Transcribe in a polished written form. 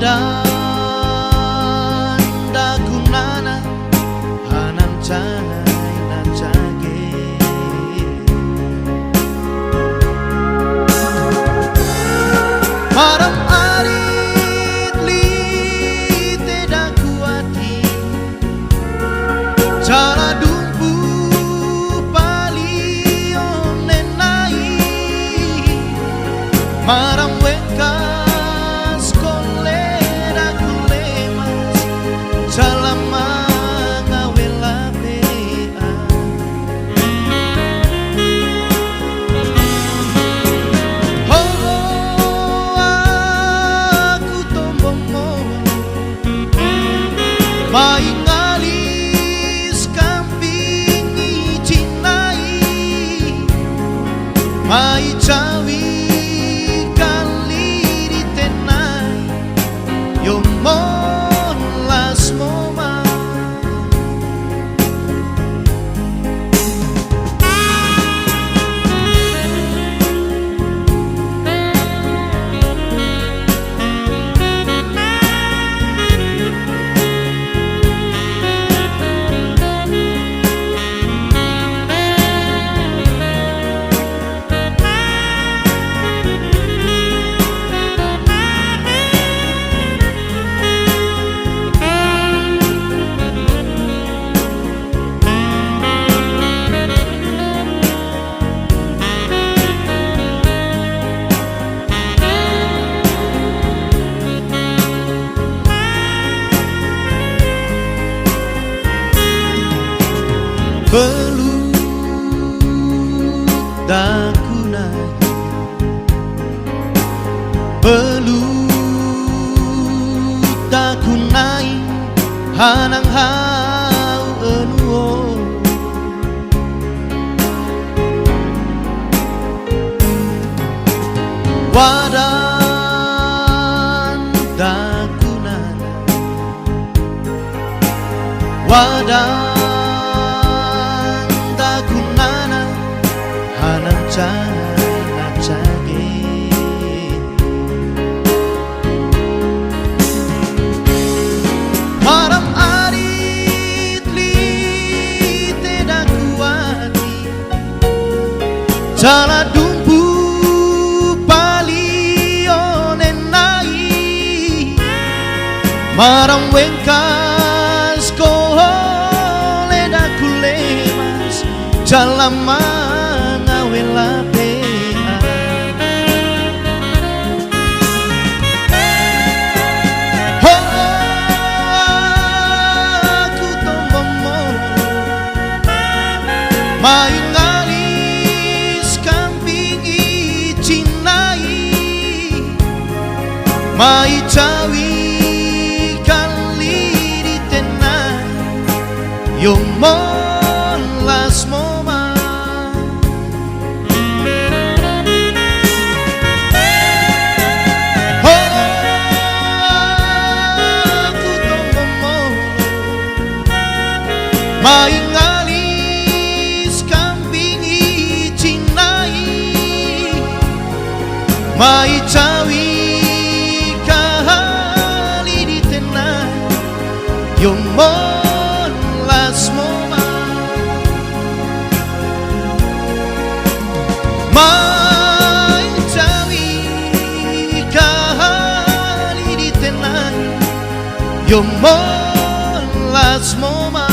Wadan dakunana hanan cai na cage maram arit li teda kuati cala dumpu pali onenai maram wekas kolera kulemas jalama ngawela bea aku tombongo maingalis kamping icinai mai cawi Yomon las moma Belut dakunai Belut dakunai hanang hau enuo Wadan dakunai Wadan hanan cai na cage maram arit li teda kuati jala dumpu pali onenai maram wengkas koleda kulemas jalama ngawela bea aku tombongo maingalis kamping icinai mai cawi kali ditenai yomon las moma maingalis kamping icinai mai cawi kahali ditenai yomon las moma mai cawi kahali ditenai yomon las moma